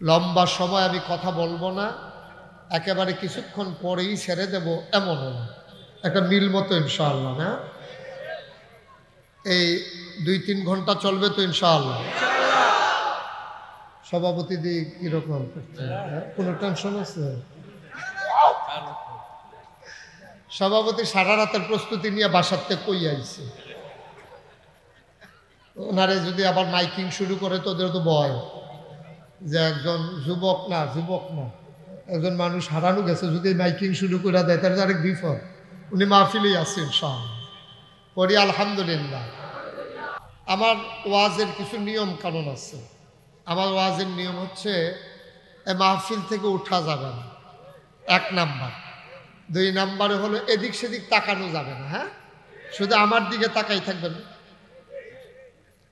লম্বা সময় আমি কথা বলবো না, একেবারে কিছুক্ষণ পরেই ছেড়ে দেব এমনও না, একটা মিল মতো ইনশাআল্লাহ। না এই 2-3 ঘন্টা চলবে তো ইনশাআল্লাহ। সভাপতি দিয়ে কিরকম করতে কোনো টেনশন আছে? সভাপতি সারা রাতের প্রস্তুতি নিয়ে বাসার থেকে কই আইছে, ওনারে যদি আবার মাইকিং শুরু করে তো ওদের তো ভয় যে একজন যুবক না একজন মানুষ হারানো গেছে, যদি মাইকিং শুরু করে দেয় তাহলে আরেক বিপদ। উনি মাহফিলেই আছেন সব পড়ি আলহামদুলিল্লাহ। আমার ওয়াজের কিছু নিয়ম কানুন আছে। আমার ওয়াজের নিয়ম হচ্ছে মাহফিল থেকে উঠা যাবে না, 1 নাম্বার। 2 নাম্বারে হলো এদিক সেদিক তাকানো যাবে না। হ্যাঁ, শুধু আমার দিকে তাকাই থাকবেন।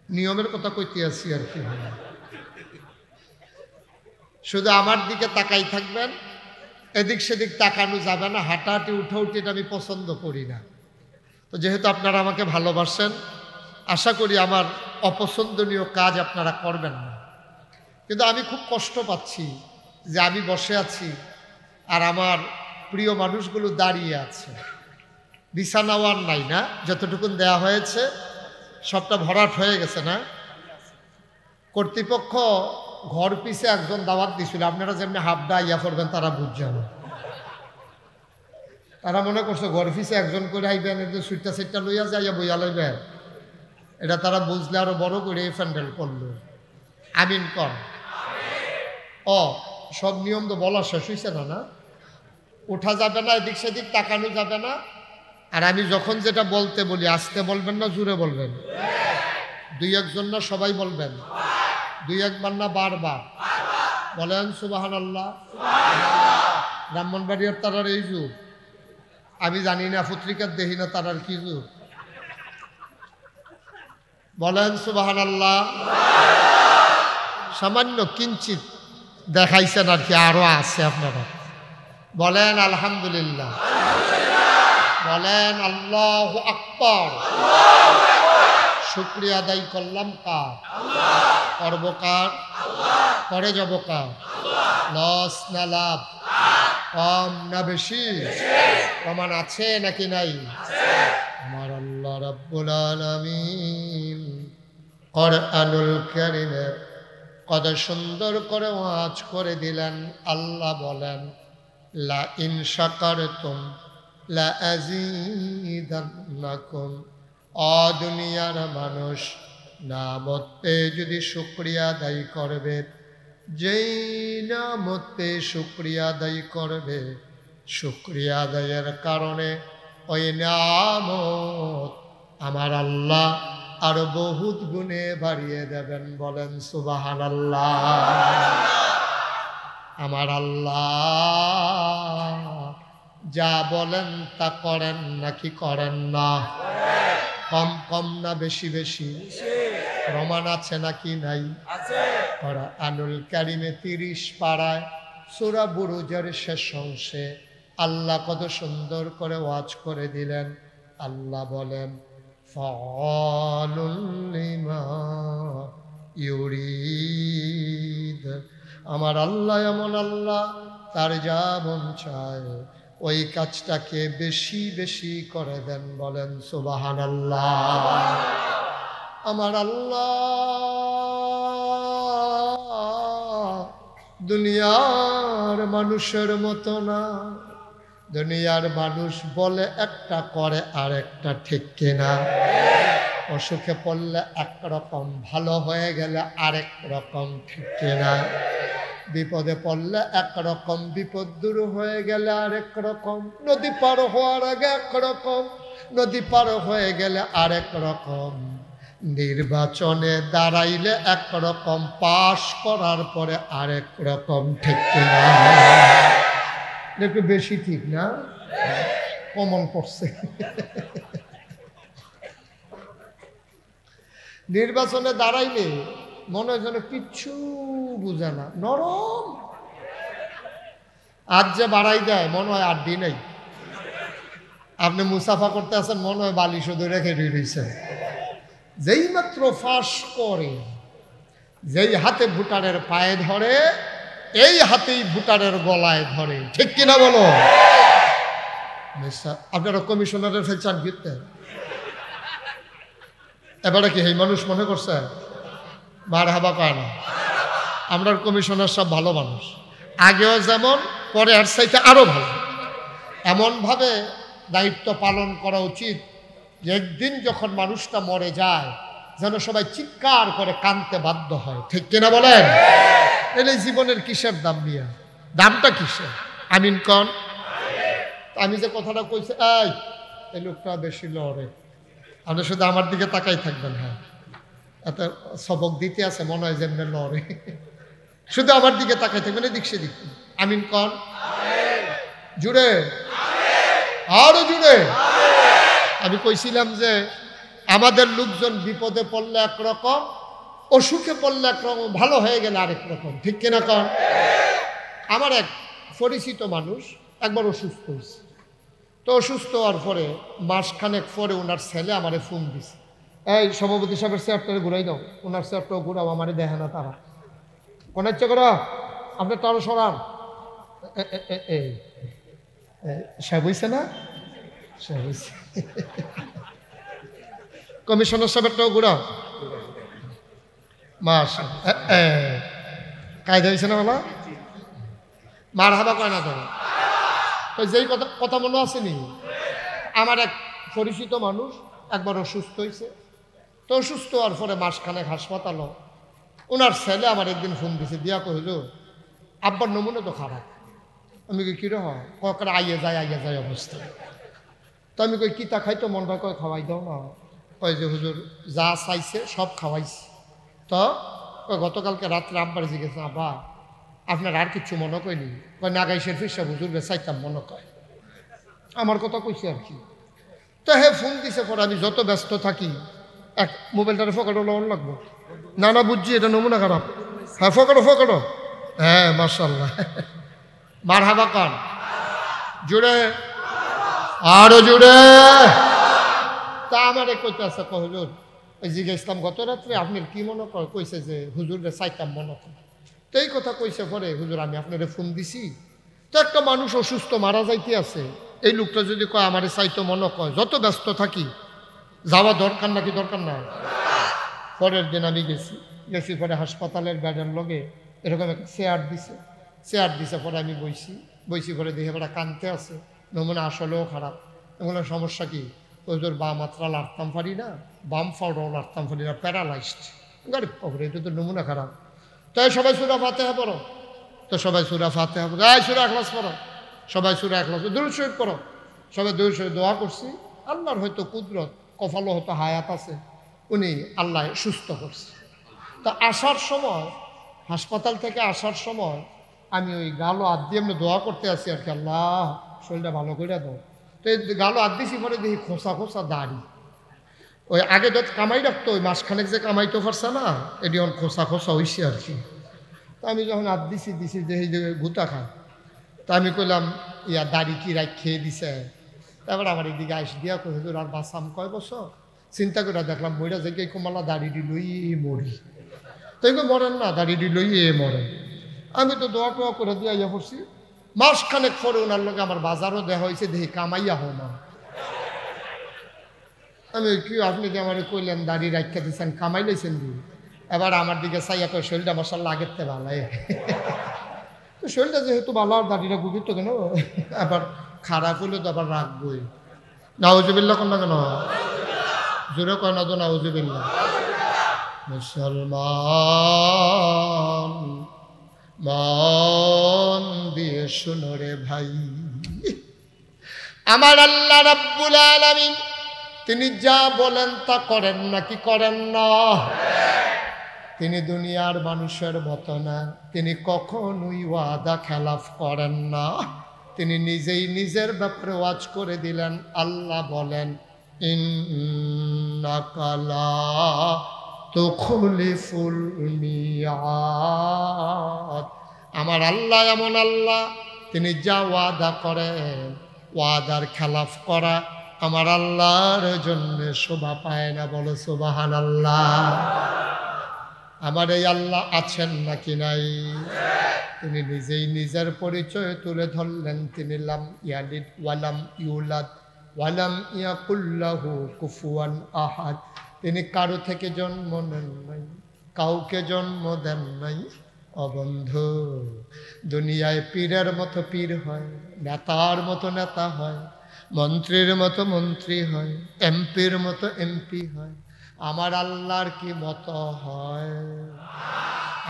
নিয়মের কথা কইতে আছি আর কি, শুধু আমার দিকে তাকাই থাকবেন, এদিক সেদিক তাকানো যাবে না। হাঁটাহাঁটি উঠাউটি এটা আমি পছন্দ করি না। তো যেহেতু আপনারা আমাকে ভালোবাসেন, আশা করি আমার অপছন্দনীয় কাজ আপনারা করবেন না। কিন্তু আমি খুব কষ্ট পাচ্ছি যে আমি বসে আছি আর আমার প্রিয় মানুষগুলো দাঁড়িয়ে আছে। বিছানাও আর নাই, না যতটুকুন দেয়া হয়েছে সবটা ভরাট হয়ে গেছে। না কর্তৃপক্ষ ঘর পিছে একজন দাওয়াত দিছিল, আপনারা যেমনি হাফডা ইয়া করবেন তারা বুঝছেন। তারা মনে করছে ঘর পিছে একজন করে আইবেন, একজন সুইটটা সেটটা লইয়া যাইয়া বইয়া লইবেন। এটা তারা বুঝলে আরো বড় করে ফ্যান্ডেল করলো। আমিন কর। সব নিয়ম তো বলা শেষ হয়েছে না? না, ওঠা যাবে না, এদিক সেদিক তাকানো যাবে না। আর আমি যখন যেটা বলতে বলি আস্তে বলবেন না জোরে বলবেন? 2-1 জন না সবাই বলবেন? 2-1 বার না বারবার বলেন সুবহানাল্লাহ। ব্রাহ্মণবাড়িয়ার তারার এই যুগ আমি জানি না, পত্রিকার দেখি না তারার কি যুগ। বলেন সুবহানাল্লাহ। সামান্য কিঞ্চিত দেখাইছেন আর কি, আরো আছে আপনারা। বলেন আলহামদুলিল্লাহ, বলেন আল্লাহু আকবার। শুকরিয়া আদায় করলাম কার? করব কার? করে যাব কার? লস না লাভ? কম না বেশি? প্রমাণ আছে নাকি নাই? আমার আল্লাহ রাব্বুল আলামিন কোরআনুল কারীমে কত সুন্দর করে ওয়াজ করে দিলেন। আল্লাহ বলেন লা ইন শাকারতুম লা আযীদান্নাকুম। দুনিয়ার মানুষ নামত পেয়ে যদি শুকরিয়া আদায় করবে, যেই নামত পেয়ে শুকরিয়া আদায় করবে, শুকরিয়া আদায়ের কারণে ওই নামত আমার আল্লাহ আরো বহুত গুণে বাড়িয়ে দেবেন। বলেন সুবহানাল্লাহ। আমার আল্লাহ যা বলেন তা করেন নাকি করেন না? কম কম না বেশি বেশি? প্রমাণ আছে নাকি নাই? কোরআনুল কারীমে 30 পারায় সূরা বুরুজের শেষ অংশে আল্লাহ কত সুন্দর করে ওয়াজ করে দিলেন। আল্লাহ বলেন ফাআলুল লিমা ইউরিদ। আমার আল্লাহ এমন আল্লাহ, তার যা মন চায় ওই কাজটাকে বেশি বেশি করে দেন। বলেন সুবহানাল্লাহ। আমার আল্লাহ দুনিয়ার মানুষের মতো না। দুনিয়ার মানুষ বলে একটা করে আর একটা, ঠিক কিনা? অসুখে পড়লে একরকম, ভালো হয়ে গেলে আরেক রকম, ঠিক কিনা? বিপদে পড়লে একরকম, বিপদ দূর হয়ে গেলে আরেক রকম। নদী পার হওয়ার আগে একরকম, নদী পার হয়ে গেলে আরেক রকম। নির্বাচনে দাঁড়াইলে একরকম, পাশ করার পরে আরেক রকম, ঠিক কিনা? একটু বেশি ঠিক না? কমন পড়ছে। নির্বাচনে দাঁড়াইলে মনে হয় যেন কিচ্ছু বুঝে না, নরম। আজ যে বাড়াই দেয় মনে হয় 8 দিনেই। আপনি মুসাফা করতে আছেন মনে হয় বালি শুধু রেখে দিয়েছেন। যেই মাত্র ফাঁস করে, যেই হাতে ভোটারের পায়ে ধরে এই হাতেই ভোটারের গলায় ধরে, ঠিক কিনা বলো? আপনারা কমিশনারের ফেলছেন গিতে, এবারে কি এই মানুষ মনে করছে মার হাবা পায় না? আমরা কমিশনার সব ভালো মানুষ, আগেও যেমন পরে আর চাইতে আরো ভালো। এমনভাবে দায়িত্ব পালন করা উচিত যে একদিন যখন মানুষটা মরে যায় যেন সবাই চিৎকার করে কাঁদতে বাধ্য হয়, ঠিক কিনা বলেন? এলে জীবনের কিসের দাম নিয়ে, দামটা কিসের? আমিন কন। আমি যে কথাটা কইছি, এই লোকটা বেশি লড়ে, আপনি শুধু আমার দিকে তাকাই থাকবেন। হ্যাঁ, এত সবক দিতে আছে মনে হয় যেমন লড়ে, শুধু আমার দিকে তাকাই থাকবেন, এদিক সেদিক। আমিন কন। জুড়ে, আরো জুড়ে। আমি কইছিলাম যে আমাদের লোকজন বিপদে পড়লে একরকম, অসুখে পড়লে একরকম, ভালো হয়ে গেলে আরেক রকম, ঠিক কিনা কন? আমার এক পরিচিত মানুষ একবার অসুস্থ হয়েছে, তো অসুস্থ হওয়ার পরে মাসখানেক পরে ওনার ছেলে আমারে ফোন দিছে, এই সভাপতি সাহেবের চেয়ারটারে ঘুরাই দাও, ওনার চেয়ারটাও ঘুরাও, আমারে দেখে না তারা, কোন ইচ্ছে করো আপনি তারও সরান। সে বুঝছে না, সে বুঝছে। কমিশনার সাহেবটাও ঘুরাও, মাস কায়দা হয়েছে না বলা, মার হাবা কয় না ধরো। তো যেই কথা মনে আসেনি, আমার এক পরিচিত মানুষ একবার অসুস্থ হয়েছে, তো অসুস্থ হওয়ার পরে মাসখানেক হাসপাতালও, ওনার ছেলে আমার একদিন ফোন দিছে, দিয়া কহিল আব্বার নমুনা তো খারাপ। আমি কই কিরকম? কয়েকটা আইয়ে যায় অবস্থা। তো আমি কই কিতা খাইতো, মনটা কয় খাওয়াই দাও না। কয় যে হুজুর যা চাইছে সব খাওয়াইছি। তো গতকালকে রাত্রে আব্বার জিজ্ঞেস, আব্বা আপনার আর কিচ্ছু মনে কয়নি? কয় নাগাই শেরফির সাহেব হুজুরে চাইতাম মনে কয়, আমার কথা কইছে আর কি। তো হ্যাঁ ফোন দিছে পরে, আমি যত ব্যস্ত থাকি এক মোবাইলটারে ফোকাটো লওয়ার লাগবো না, না বুঝছি এটা নমুনা খারাপ। হ্যাঁ ফোকাটো, হ্যাঁ মাশাআল্লাহ, মারহাবা কন। জুড়ে, আরো জুড়ে। তা আমার কইতে আছে, হুজুর ওই জিজ্ঞেসলাম গত রাত্রে আপনার কি মনে কর? কইছে যে হুজুরে চাইতাম মনে কর। তো এই কথা কইছে পরে, হুজুর আমি আপনারে ফোন দিছি, তো একটা মানুষ অসুস্থ মারা যাইতে আছে, এই লোকটা যদি কয় আমারে চাইতো মনে কয়, যত ব্যস্ত থাকি যাওয়া দরকার নাকি দরকার না? পরের দিন আমি গেছি পরে হাসপাতালের বেডের লগে এরকম একটা চেয়ার দিছে পরে আমি বইছি পরে দেখে বেড়া কানতে আছে, নমুনা আসলেও খারাপ। এগুলো সমস্যা কি? ওদের বাম মাত্রা লাড়তাম পারি না, বাম ফাউডাও লাড়তাম পারি না, প্যারালাইজড। গাড়ি খবর, এটা তো নমুনা খারাপ। তাই সবাই সূরা ফাতিহা পড়ো, তো সবাই সূরা ফাতিহা পড়ো, সূরা ইখলাস পড়ো, সবাই সূরা ইখলাস, দুরূদ শরীফ পড়ো, সবাই দুরূদ শরীফ দোয়া করছি। আল্লাহর হয়তো কুদরত, কপালও হয়তো হায়াত আছে, উনি আল্লাহ সুস্থ করছে। তা আসার সময়, হাসপাতাল থেকে আসার সময় আমি ওই গালো হাত দিয়ে এমনি দোয়া করতে আসি আর কি, আল্লাহ শরীরটা ভালো করে দাও। তো এই গালো হাত দিছি পরে দেখি খোসা দাড়ি, ওই আগে যত কামাই রাখতো ওই মাসখানেক যে কামাইতে পারছে না, এটি অন খোসা হয়েছে আর কি। তা আমি যখন হাত দিছি দেখি যে গুতা খায়, তা আমি কইলাম ইয়া দাড়ি কি রাখ খেয়ে দিছে। তারপরে আমার এদিকে আইস দিয়া কই হুজুর আর বাঁচাম কয় বছর? চিন্তা করে দেখলাম মইরা যে কমালা দাড়ি লই মরি, তাই মরেন না, দাড়ি লই মরেন। আমি তো দোয়া টোয়া করে দিয়ে ইয়া পড়ছি। মাসখানেক পরে ওনার লোক আমার বাজারও দেখা হয়েছে, দেখি কামাইয়া হো না। আমি কি আপনি যে আমার কইলেন দাড়ি রাখা দিচ্ছেন, কামাই লইছেন দি? এবার আমার দিকে চাইয়া কই শরীরটা মশাল্লা আগের থেকে ভালো, তো শরীরটা যেহেতু ভালো আর দাড়িটা গুবিত কেন, আবার খারাপ হলে তো আবার রাখবই। নাউজুবিল্লাহ কোন না কেন? জোরে কয় না তো নাউজুবিল্লাহ। মুসলমান মন দিয়ে শুনো রে ভাই, আমার আল্লাহ রাব্বুল আলামিন তিনি যা বলেন তা করেন নাকি করেন না? তিনি দুনিয়ার মানুষের মতো না, তিনি কখনোই ওয়াদা খেলাফ করেন না। তিনি নিজেই নিজের ব্যাপারে ওয়াজ করে দিলেন, আল্লাহ বলেন ইন্নাকা লা তুখলিফুল মিয়াদ। আমার আল্লাহ এমন আল্লাহ, তিনি যা ওয়াদা করেন, ওয়াদার খেলাফ করা আমার আল্লাহর জন্য শোভা পায় না। বলো সুবহানাল্লাহ। আমার এই আল্লাহ আছেন নাকি নাই? তিনি নিজেই নিজের পরিচয় তুলে ধরলেন, তিনি লাম ইয়ালিদ ওয়ালাম ইউলাদ ওয়ালাম ইয়াকুল্লাহু কুফুয়ান আহাদ। তিনি কারো থেকে জন্ম নেন নাই, কাউকে জন্ম দেন নাই। অবন্ধু, দুনিয়ায় পীরের মতো পীর হয়, নেতার মতো নেতা হয়, মন্ত্রীর মতো মন্ত্রী হয়, এমপির মতো এমপি হয়। আমার আল্লাহর কি মতো হয়?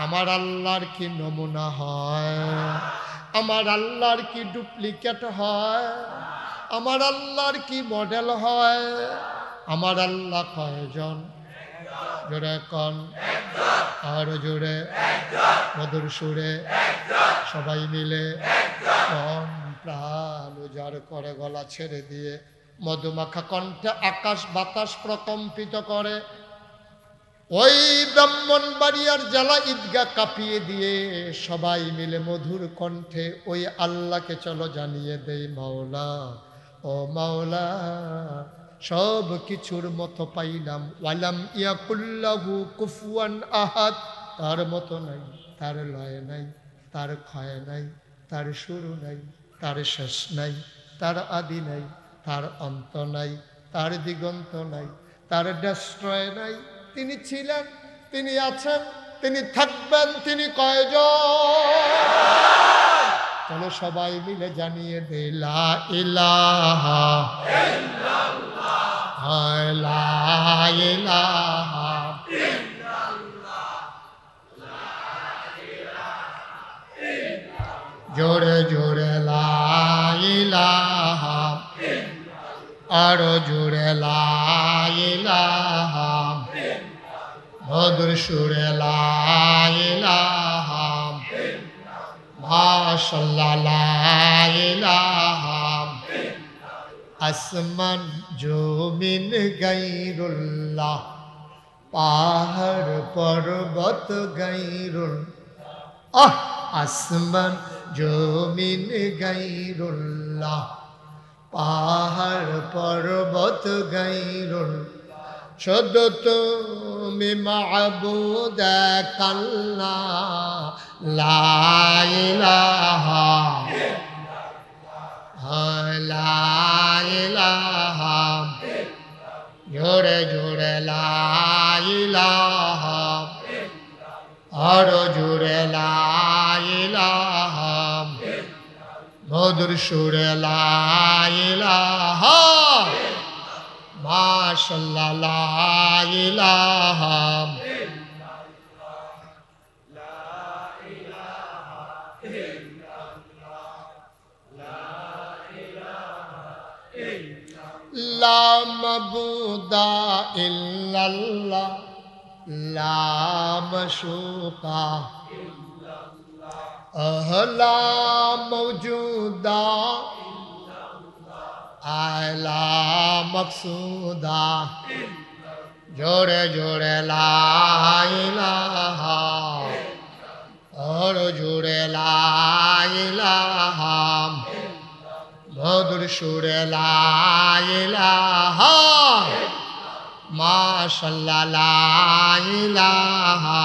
আমার আল্লাহর কি নমুনা হয়? আমার আল্লাহর কি ডুপ্লিকেট হয়? আমার আল্লাহর কি মডেল হয়? আমার আল্লাহ কয়জন? জোরে কন, আর জোরে, মধুর সুরে সবাই মিলে মন প্রাণ উজাড় করে গলা ছেড়ে দিয়ে মধুমাখা কণ্ঠে আকাশ বাতাস প্রকম্পিত করে ওই ব্রাহ্মণবাড়িয়ার জেলা ঈদগাহ কাঁপিয়ে দিয়ে সবাই মিলে মধুর কণ্ঠে ওই আল্লাহকে চলো জানিয়ে দেই, মাওলা ও মাওলা, সব কিছুর মতো পাইলাম, ওয়ালাম ইয়াকুল্লাহু কুফুয়ান আহাদ, তার মতো নাই, তার লয় নাই, তার ক্ষয় নাই, তার শুরু নাই, তার শেষ নাই, তার আদি নাই, তার অন্ত নাই, তার দিগন্ত নাই, তার ডেস্ট্রয় নাই। তিনি ছিলেন, তিনি আছেন, তিনি থাকবেন, তিনি কয়জন? চলো সবাই মিলে জানিয়ে দে, লা ইলাহা ইল্লাল্লাহ, লা ইলাহা ইল্লাল্লাহ, জোরে জোরে লা ইলাহা, আরো জোরে লা ইলাহা, মধুর সুরে লা ইলাহা, মাশাআল্লাহ লা ইলাহা, আসমান জমিন গায়রুল্লাহ, পাহাড় পর্বত গায়রুল্লাহ, আসমান জমিন গায়রুল্লাহ, পাহাড় পর্বত গায়রুল্লাহ, শুধু তুমি মাবুদ কাল্লা, লা ইলাহা লা ইলাহা, জোরে জোরে লা ইলাহা, আরো জোরে লা ইলাহা, মধুর সুরে লা ইলাহা, মাশাআল্লাহ লা ইলাহা, লা মাবুদা ইল্লাল্লাহ, লা মাশুকা লা মওজুদা আলা মকসুদা, জোরে জোরে লা ইলাহা, আর জোরে লা ইলাহা, মধুর সুরে লা ইলাহা, মাশাআল্লাহ লা ইলাহা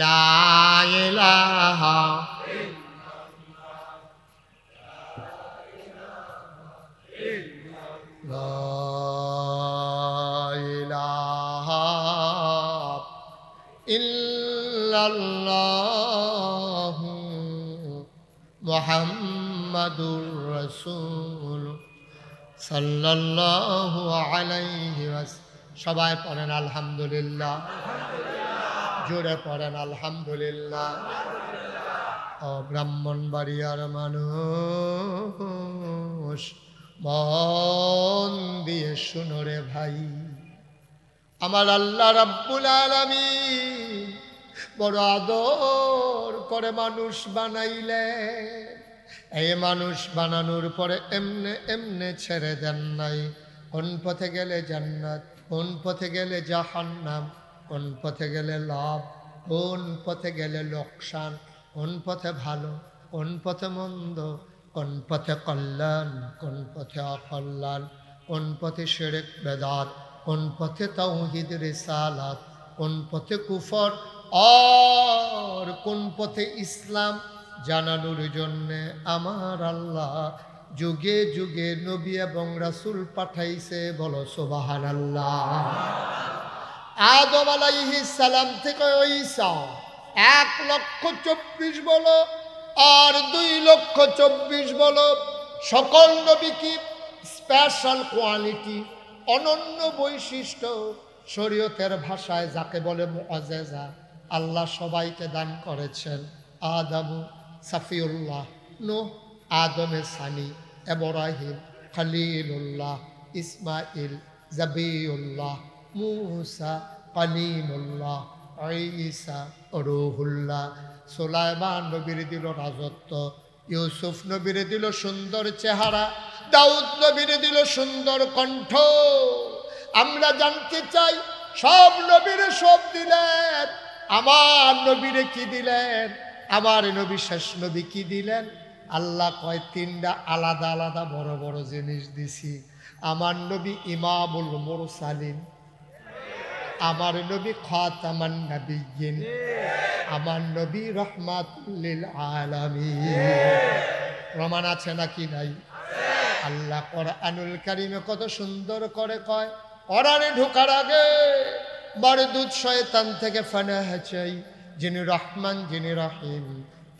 লা ইলাহা, লা ইলাহা ইল্লাল্লাহ মুহাম্মাদুর রাসূল সাল্লাল্লাহু আলাইহি ওয়াসাল্লাম। সবাই পড়েন আলহামদুলিল্লাহ, জোরে পড়েন আলহামদুলিল্লাহ। ও ব্রাহ্মণবাড়িয়ার মানুষ, মন দিয়ে শুনো রে ভাই, আমার আল্লাহ রাব্বুল আলামিন বড় আদর করে মানুষ বানাইলেন। এই মানুষ বানানোর পরে এমনে এমনে ছেড়ে দেন নাই। কোন পথে গেলে জান্নাত, কোন পথে গেলে জাহান্নাম, কোন পথে গেলে লাভ, কোন পথে গেলে লোকসান, কোন পথে ভালো, কোন পথে মন্দ, কোন পথে কল্যাণ, কোন পথে অকল্যাণ, কোন পথে শিরক বেদাত, কোন পথে তাওহীদ রিসালাত, কোন পথে কুফর আর কোন পথে ইসলাম জানানোর জন্যে আমার আল্লাহ যুগে যুগে নবী এবং রাসূল পাঠাইছে। বলো সুবহানাল্লাহ। আদম আলাইহিস সালাম থেকে ঈসা 1,24,000 বলো আর 2,24,000 বলো, সকল নবী কি স্পেশাল কোয়ালিটি, অনন্য বৈশিষ্ট্য, শরীয়তের ভাষায় যাকে বলে মুআজ্জেজা, আল্লাহ সবাইকে দান করেছেন। আদম সাফিউল্লাহ, নূহ আদমে সানি, ইব্রাহিম খলিলুল্লাহ, ইসমাইল জাবিউল্লাহ, মূসা কালিমুল্লাহ, ঈসা রূহুল্লাহ। সুলাইমান নবীর দিল রাজত্ব, ইউসুফ নবীর দিল সুন্দর চেহারা, দাউদ নবীর দিল সুন্দর কণ্ঠ। আমরা জানতে চাই সব নবীর সব দিলেন, আমার নবীরে কি দিলেন? আমার নবী শেষ নবী কি দিলেন? আল্লাহ কয় 3টা আলাদা আলাদা বড় বড় জিনিস দিছি। আমার নবী ইমামুল মুরসালিন, আমার নবী খাতামান নবিয়্যিন, আমার নবী রাহমাতুল লিল আলামিন। প্রমাণ আছে নাকি নাই? আল্লাহ কোরআনুল কারীমে কত সুন্দর করে কয়, কোরআনে ঢোকার আগে মারদুদ শয়তান থেকে পানাহ চাই, যিনি রহমান যিনি রহিম,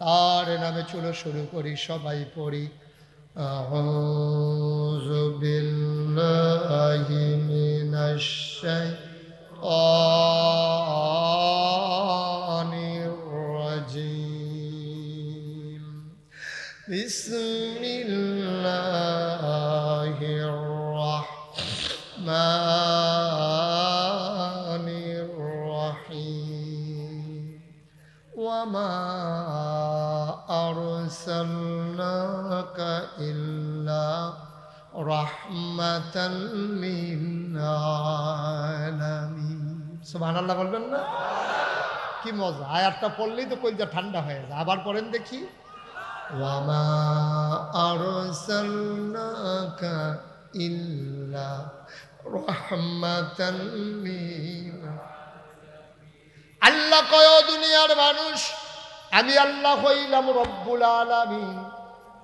তার নামে চলো শুরু করি, সবাই পড়ি। আউযু বিল্লাহি মিনাশ শাইতানির রাজীম। বিসমিল্লাহির রাহমানির রাহিম। ওয়ামা আরসালনাকা ইল্লা রাহমাতাল লিল আলামিন। সুবহানাল্লাহ বলবেন না? কি মজা! আয়াতটা পড়লেই তো কলিজা ঠান্ডা হয়ে যায়। আবার পড়েন দেখি। ওয়ামা আরসালনাকা ইল্লা রাহমাতাল লিল। আল্লাহ কয়, দুনিয়ার মানুষ, আমি আল্লাহ হইলাম রব্বুল আলামিন,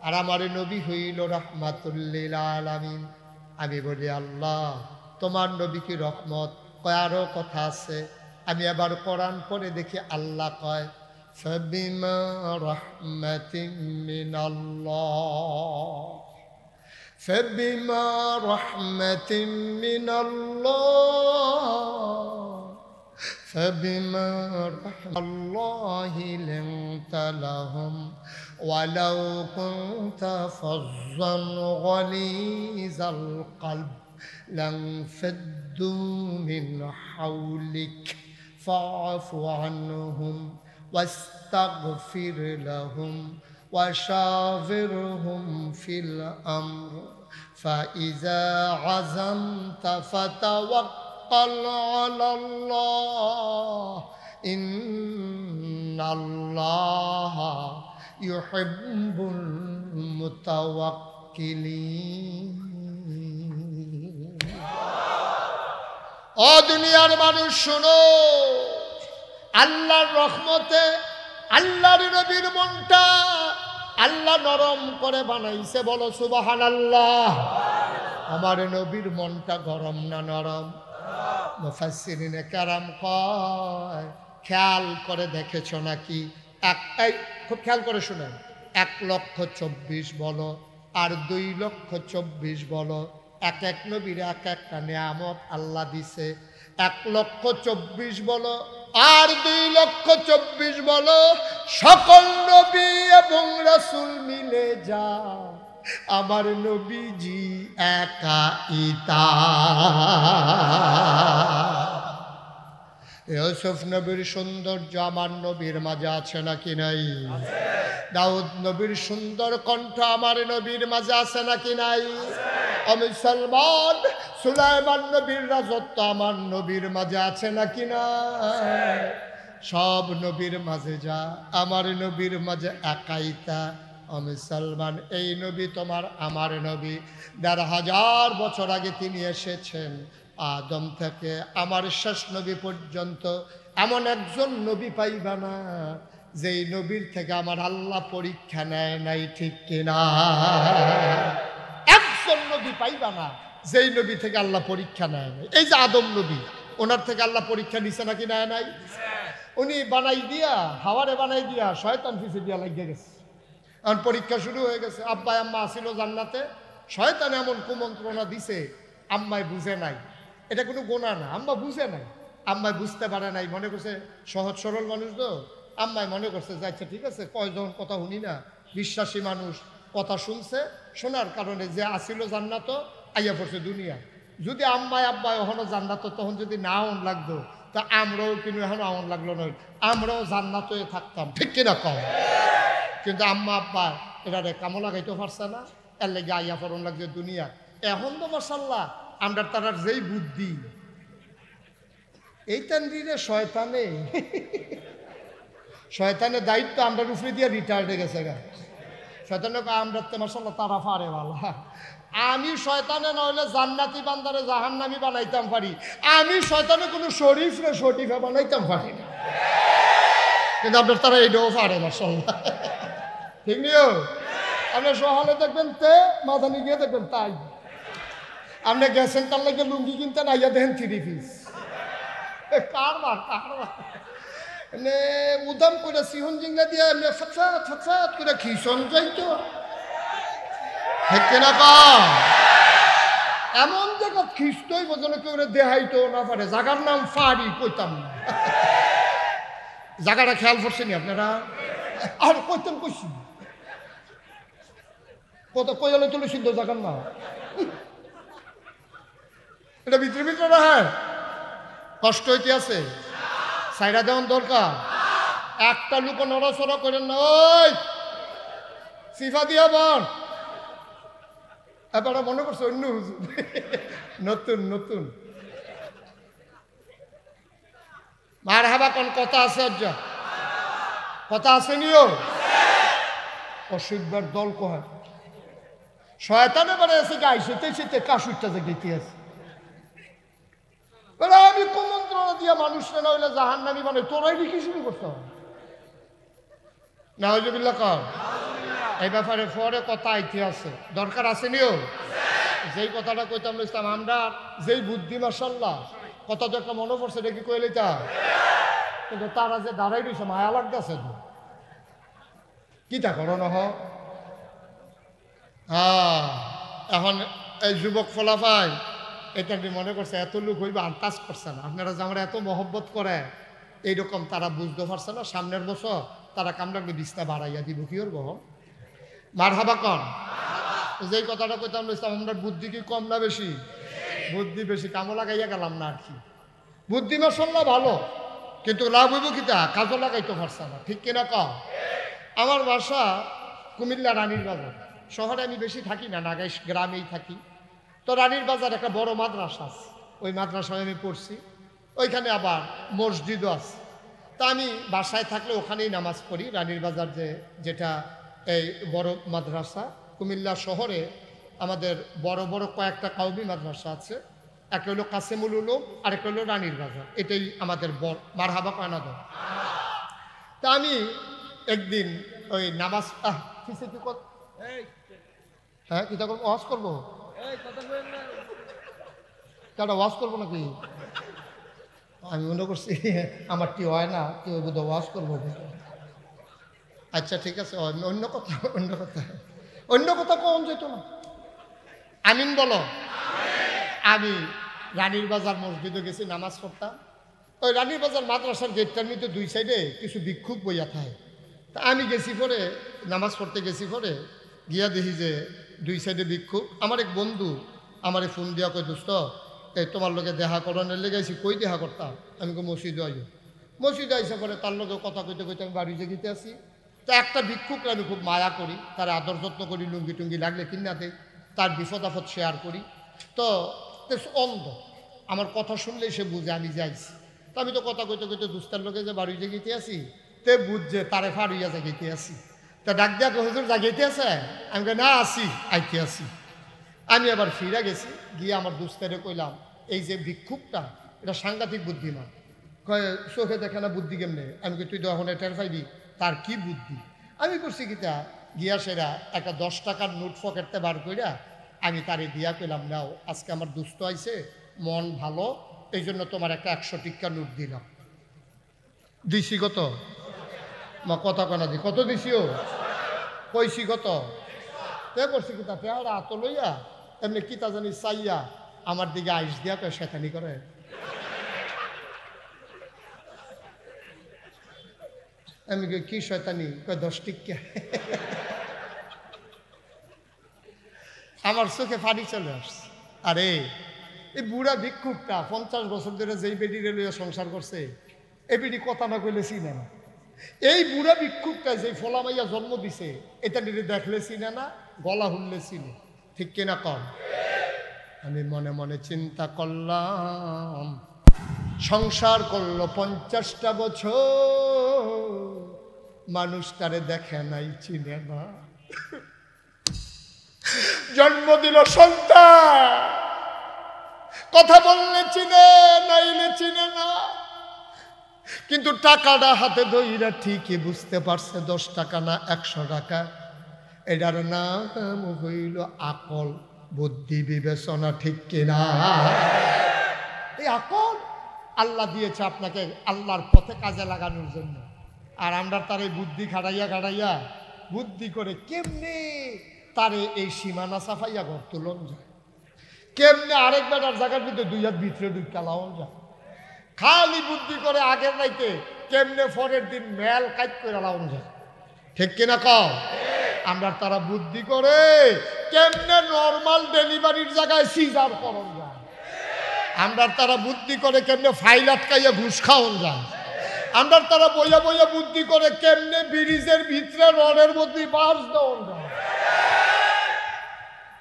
আর আমার নবী হইল রাহমাতুল লিল আলামিন। আমি বলি আল্লাহ তোমার নবী কি রহমত? কয় আরো কথা আছে। আমি আবার কোরআন পড়ে দেখি আল্লাহ কয়, ফাবিমা রাহমাতিন মিনাল্লাহ, ফাবিমা রাহমাতিন মিনাল্লাহ, فبما رحمة الله لنت لهم ولو كنت فظا غليظ القلب لانفضوا من حولك فاعف عنهم واستغفر لهم وشاورهم في الأمر فإذا عزمت فتوكل على الله إن الله يحب المتوكلين। ও দুনিয়ার মানুষ শুনো, আল্লাহর রহমতে আল্লাহর নবীর মনটা আল্লাহ নরম করে বানাইছে। বলো সুবহানাল্লাহ। আমার নবীর মনটা গরম না নরম? মুফাসসিরিনে কেরাম কয়, খেয়াল করে দেখেছো নাকি? খুব খেয়াল করে শুনেন, 1,24,000 বলো আর 2,24,000 বলো, এক এক নবীর এক একটা নিয়ামত আল্লাহ দিছে। 1,24,000 বলো আর 2,24,000 বলো, সকল নবী এবং রাসূল মিলে যা আমার নবীজি একা ইতা। ইউসুফ নবীর সৌন্দর্য আমার নবীর মাঝে আছে নাকি নাই? দাউদ নবীর সুন্দর কণ্ঠ আমার নবীর মাঝে আছে নাকি নাই? মুসলমান, সুলাইমান নবীর রাজত্ব আমার নবীর মাঝে আছে নাকি নাই? সব নবীর মাঝে যা আমার নবীর মাঝে একাইতা। মুসলমান, এই নবী তোমার আমার নবী, ১,৫০০ বছর আগে তিনি এসেছেন। আদম থেকে আমার শেষ নবী পর্যন্ত এমন একজন নবী পাইবা না যেই নবীর থেকে আমার আল্লাহ পরীক্ষা নেয় নাই, ঠিক কিনা? একজন নবী পাইবা না যেই নবী থেকে আল্লাহ পরীক্ষা নেয় নাই। এই যে আদম নবী, ওনার থেকে আল্লাহ পরীক্ষা নিছে নাকি নেয় নাই? উনি বানাই দিয়া, হাওয়ারে বানাই দিয়া শয়তান পিছে দিয়া লাগিয়ে গেছে। এখন পরীক্ষা শুরু হয়ে গেছে। আব্বা আম্মা আসিল জান্নাতে, শয়তান এমন কুমন্ত্রণা দিছে, আম্মায় বুঝে নাই। এটা কোনো গোনা না, আম্মা বুঝে নাই, আম্মায় বুঝতে পারে নাই, মনে করছে সহজ সরল মানুষ তো, আম্মায় মনে করছে যে আচ্ছা ঠিক আছে, কয়জন কথা শুনি না, বিশ্বাসী মানুষ কথা শুনছে, শোনার কারণে যে আসিল জান্নাত আইয়া পড়ছে দুনিয়া। যদি আম্মায় আব্বায় এখনো জান্নাত তখন যদি না আউন লাগতো, তা আমরাও কিন্তু এখনো আউন লাগলো নয়, আমরাও জান্নাতে থাকতাম, ঠিক কিনা কম? কিন্তু আম্মা আব্বা এটা কামো লাগাইতে পারছে না, এর লেগে আইয়া পড়ন লাগছে দুনিয়া। এখন তো মাশাল্লাহ আমরা তারার যেই বুদ্ধি, এই তানদিনে শয়তানের দায়িত্ব আমরা উপরে দিয়ে রিটায়ার্ডে গেছে গা। শয়তানের আমরা তো মাশাল্লাহ তারা পারে ভালো। আমি শয়তানে নইলে জান্নাতি বান্দারে জাহান্নামী বানাইতাম পারি, আমি শয়তানে কোনো শরীফরে শরীফে বানাইতাম পারি না। কিন্তু আপনার তারা এইটাও পারে মাশাল্লাহ, ঠিক নিও? আপনার সহালে দেখবেন তে, মাদানি গিয়ে দেখবেন তাই। আপনি গেছেন তার লাগে লুঙ্গি কিনতে না, ইয়া দেখেন 3 পিস। কারবার উদাম করে সিহন জিঙ্গা দিয়ে ফচাত করে খিসন যাইতো, হেঁটে না কম এমন জায়গা খিস্তই বোঝানো কেউ দেহাইতো না পারে। জায়গার নাম ফাড়ি, কইতাম না। জায়গাটা খেয়াল করছেনি আপনারা? আর কইতাম কইছি কত কইলে চলে সিদ্ধ জায়গার না, এটা ভিতরে ভিতরে না। হ্যাঁ, কষ্ট হইতে আছে, সাইডা দেওয়ার দরকার। একটা লোক নড়াচড়া করেন না, ওই সিফা দিয়া বল। এবার মনে করছে অন্য হুজুর, নতুন নতুন মার হাবা কোন কথা আছে, অজ্জা কথা আছে নিও। অসুখবার দল কয় শয়তানে বারে এসে গাইছে শীতে কাশুরটা যে গেতে আছে। আমি কুমন্ত্রণা দিয়া মানুষরা না হইলে জাহান্নামী মানে তোরাই কি শুরু করতে হবে না? হজবিল্লা কর। এই ব্যাপারে পরে কথা আইতে আছে, দরকার আছে নিও। যেই কথাটা কইতাম ইসলাম, আমরা যেই বুদ্ধি মাশাল্লাহ কথা তো একটা মনে পড়ছে, দেখি কইলে তা, কিন্তু তারা যে দাঁড়াই রয়েছে মায়া লাগতেছে তো, কি তা করো না? এখন এই যুবক ফলাফাই এটা মনে করছে এত লোক হইবে, আন্দাজ করছে না আপনারা যে আমরা এত মহব্বত করে এইরকম তারা বুঝতে পারছে না। সামনের বছর তারা কামড়াকে বিছনা বাড়াইয়া দিব, কি ওর বহ মার হাবা কন। যেই কথাটা কইতাম ইসলাম, আমরা বুদ্ধি কি কম না বেশি? বুদ্ধি বেশি, কামো লাগাইয়া গেলাম না আর কি। বুদ্ধি মাশাল্লাহ ভালো, কিন্তু লাভ হইব কিতা, কাজও লাগাইতে পারছে না, ঠিক কিনা কম? আমার বাসা কুমিল্লা রানীর বাজার, শহরে আমি বেশি থাকি না, নাগাইশ গ্রামেই থাকি। তো রানীর বাজার একটা বড় মাদ্রাসা আছে, ওই মাদ্রাসায় আমি পড়ছি, ওইখানে আবার মসজিদও আছে। তা আমি বাসায় থাকলে ওখানেই নামাজ পড়ি। রানীর বাজার যেটা এই বড় মাদ্রাসা, কুমিল্লা শহরে আমাদের বড় বড় কয়েকটা কাউমি মাদ্রাসা আছে। একটা হলো কাসেমুল উলুম, আরেকটা হলো রানীর বাজার, এটাই আমাদের বড় মারহাবা কানাদা। তা আমি একদিন ওই নামাজ হ্যাঁ কি তখন ওয়াজ করবো, কেটা ওয়াজ করবো নাকি? আমি মনে করছি আমার কি হয় না, কেউ বোধহয় ওয়াজ করবো। আচ্ছা ঠিক আছে, অন্য কথা অন্য কথা কম যেত না। আমিন বলো। আমি রানীর বাজার মসজিদে গেছি নামাজ পড়তাম। ওই রানীর বাজার মাদ্রাসার গেটটার মধ্যে দুই সাইডে কিছু ভিক্ষুক বইয়া থাকে। তা আমি গেছি পরে নামাজ পড়তে গেছি পরে গিয়া দেখি যে দুই সাইডে ভিক্ষুক। আমার এক বন্ধু আমারে ফোন দিয়া কই, দোস্ত এই তোমার লোকে দেখা করানোর লেগে আইসি। কই দেখা করতাম? আমি কই মসজিদে আইও। মসজিদে আইসা পরে তার লোকে কথা কইতে কইতে আমি বাড়ি যেতে আসি। তা একটা ভিক্ষুককে আমি খুব মায়া করি, তার আদর যত্ন করি, লুঙ্গি টুঙ্গি লাগলে কিনা দেই, তার বিপদ আপদ শেয়ার করি। তো অন্ধ, আমার কথা শুনলেই সে বুঝে আমি যাইছি। তো আমি তো কথা কইতে কইতে দুস্তার লোকে যে বাড়ি জাগিতে আসি, তে বুঝছে তারে ফাড়িয়া জাগিতে আসি। তা ডাক দিয়া হুজুর জাগিতে আছে? আমি না আসি, আইতে আসি। আমি আবার ফিরে গেছি, গিয়ে আমার দুস্তারে কইলাম এই যে ভিক্ষুকটা এটা সাংঘাতিক বুদ্ধিমান। কয় চোখে দেখে না বুদ্ধি কেমনে? আমি তুই তো এখন টের পাইবি তার কি বুদ্ধি। আমি করছি কিতা গিয়া সেরা একটা 10 টাকার নোট পকেটতে বার কইরা আমি তারে দিয়া কইলাম, নাও আজকে আমার দুস্থ আইছে, মন ভালো, এই জন্য তোমার একটা 100 টিক্কা নোট দিলাম। দিছি কত? মা কথা কনা দি কত দিছিও? কইছি কত? তে করছি কিতা পেয়ারা হাত লইয়া এমনি কিতা জানি চাইয়া আমার দিকে আইস দিয়া কয় শেতানি করে। আমি কই কি শয়তানি? কয় 10 টিক্কা। আমার চোখে পানি চলে আসছে। আরে এই বুড়া ভিক্ষুকটা 50 বছর ধরে যেই বেডিরে লইয়া সংসার করছে, এই বেডি কথা না কইলে চিনে না। এই বুড়া ভিক্ষুকটা যে ফলা মাইয়া জন্ম দিছে, এটা নিয়ে দেখলে চিনে না, গলা হুললে চিনে, ঠিক কিনা কম? আমি মনে মনে চিন্তা করলাম, সংসার করলো 50টা বছর, মানুষ তারে দেখে নাই, চিনে না। জন্ম দিল সন্তান, কথা বললে চিনে, নাইলে চিনে না। কিন্তু টাকাটা হাতে ধইরা ঠিকই বুঝতে পারছে 10 টাকা না 100 টাকা। এটার নাম হইল আকল, বুদ্ধি, বিবেচনা, ঠিক কিনা? এই আকল আল্লাহ দিয়েছে আপনাকে আল্লাহর পথে কাজে লাগানোর জন্য। আর আমরা তার এই বুদ্ধি খাড়াইয়া বুদ্ধি করে কেমনে তারে এই সীমানা সাফাইয়া ঘর তুলন যায়, কেমনে আরেক বেটার জায়গার ভিতরে 2 হাত ভিতরে ঢুকা লাওন যায়, খালি বুদ্ধি করে আগের রাইতে কেমনে পরের দিন মেল কাজ করে লাউন যায়, ঠিক কিনা কও? আমরা তারা বুদ্ধি করে কেমনে নর্মাল ডেলিভারির জায়গায় সিজার করন যায়, আমরা তারা বুদ্ধি করে কেমনে ফাইল আটকাইয়া ঘুষ খাওয়ান যায়, আমরা তারা বইয়া বইয়া বুদ্ধি করে কেমনে ব্রিজের ভিতরে রডের মধ্যে বাস দেওয়ান যায়।